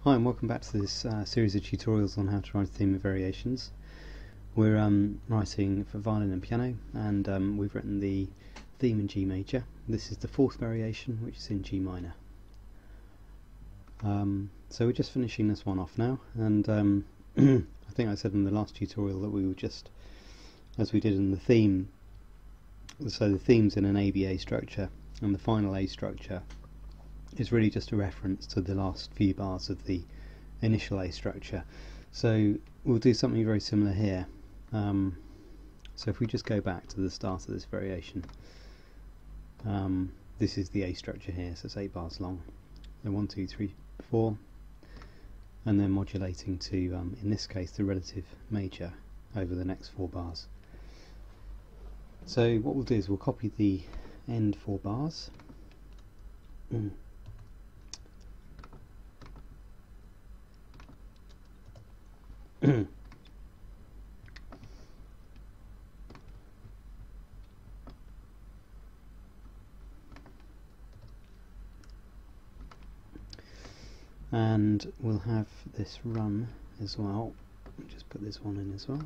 Hi and welcome back to this series of tutorials on how to write theme variations. We're writing for violin and piano, and we've written the theme in G major. This is the fourth variation, which is in G minor. So we're just finishing this one off now, and I think I said in the last tutorial that we were just, as we did in the theme, so the theme's in an ABA structure, and the final A structure is really just a reference to the last few bars of the initial A structure. So we'll do something very similar here. So if we just go back to the start of this variation, this is the A structure here, so it's 8 bars long. So 1, 2, 3, 4, and then modulating to, in this case, the relative major over the next 4 bars. So what we'll do is we'll copy the end 4 bars. And we'll have this run as well. Just put this one in as well.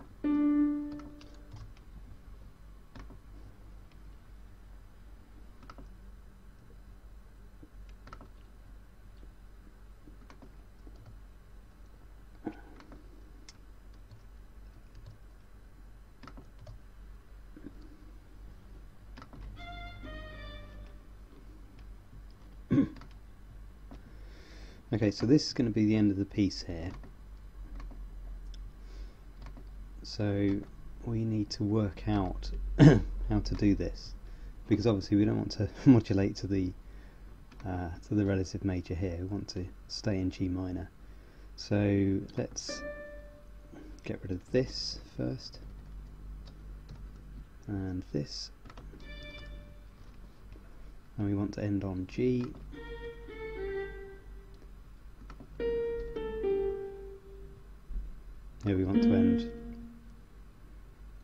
Okay, so this is going to be the end of the piece here. So we need to work out how to do this, because obviously we don't want to modulate to the relative major here. We want to stay in G minor. So let's get rid of this first, and this, and we want to end on G. Here we want to end.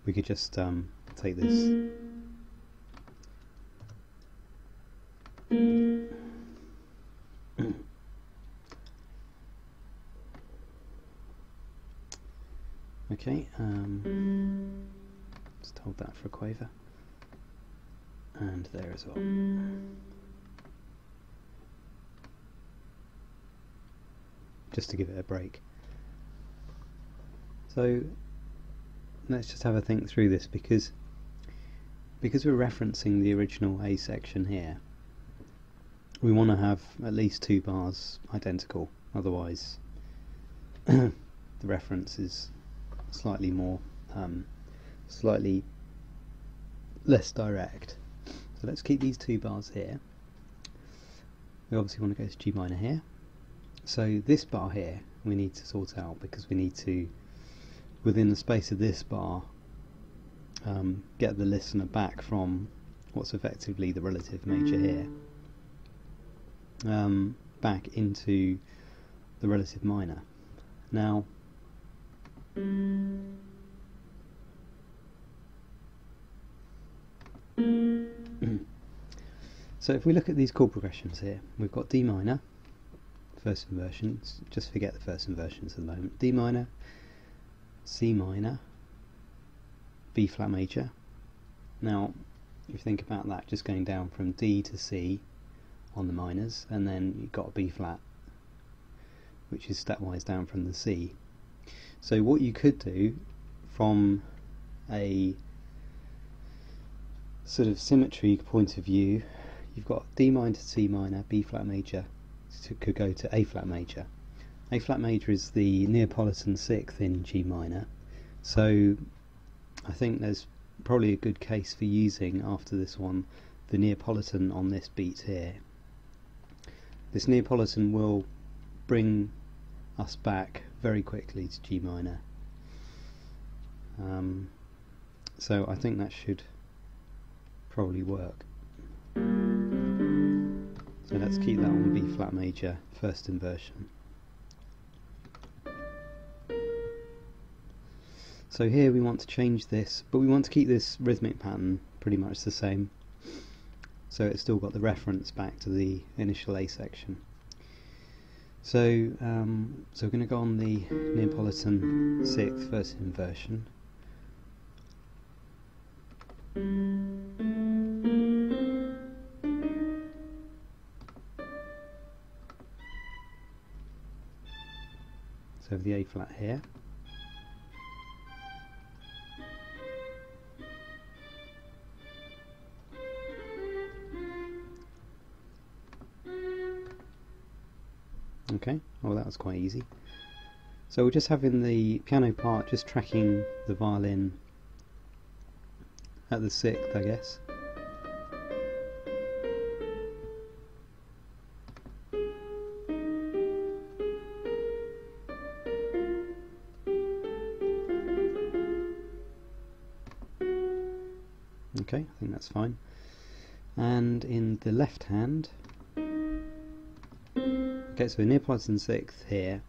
We could just take this. Okay, just hold that for a quaver, and there as well. Just to give it a break. So let's just have a think through this, because we're referencing the original A section here, we want to have at least 2 bars identical, otherwise the reference is slightly less direct. So let's keep these 2 bars here. We obviously want to go to G minor here. So this bar here we need to sort out, because we need to, within the space of this bar, get the listener back from what's effectively the relative major here, back into the relative minor. Now, so if we look at these chord progressions here, we've got D minor, first inversion, just forget the first inversions at the moment, D minor, C minor, B flat major. Now if you think about that, just going down from D to C on the minors, and then you've got a B flat, which is stepwise down from the C. So what you could do from a sort of symmetry point of view, you've got D minor to C minor, B flat major, so it could go to A flat major. A flat major is the Neapolitan 6th in G minor, so I think there's probably a good case for using, after this one, the Neapolitan on this beat here. This Neapolitan will bring us back very quickly to G minor, so I think that should probably work. So let's keep that on B flat major, first inversion. So here we want to change this, but we want to keep this rhythmic pattern pretty much the same. so it's still got the reference back to the initial A section. So we're going to go on the Neapolitan 6th first inversion. So the A flat here. Okay, well that was quite easy. So we're just having the piano part just tracking the violin at the 6th, I guess. Okay, I think that's fine. And in the left hand, okay, so Neapolitan 6th here,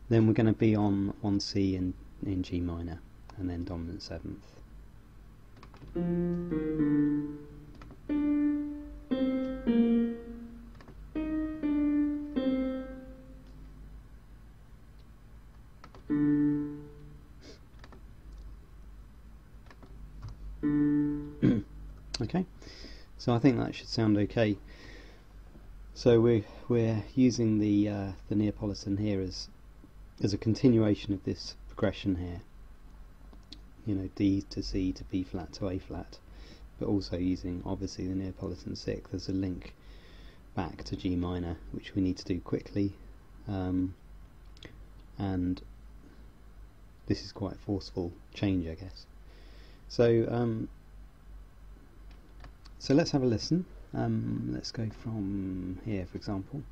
then we're going to be on 1C in G minor, and then dominant 7th. Okay, so I think that should sound okay. So we're using the Neapolitan here as a continuation of this progression here. You know, D to C to B flat to A flat, but also using obviously the Neapolitan 6th as a link back to G minor, which we need to do quickly, and this is quite a forceful change, I guess. So so let's have a listen. Let's go from here, for example.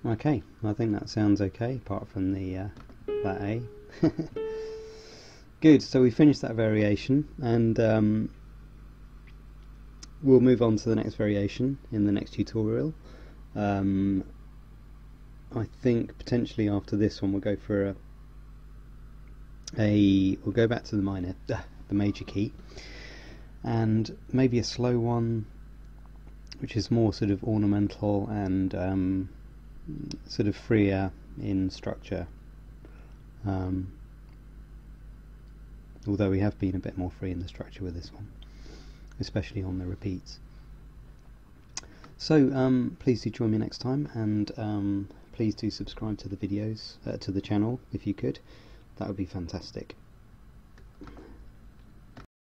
Okay, I think that sounds okay, apart from the that A. Good, so we finished that variation, and we'll move on to the next variation in the next tutorial. I think potentially after this one we'll go for we'll go back to the minor, the major key, and maybe a slow one, which is more sort of ornamental and sort of freer in structure. Although we have been a bit more free in the structure with this one, especially on the repeats. So please do join me next time, and please do subscribe to the videos, to the channel if you could. That would be fantastic.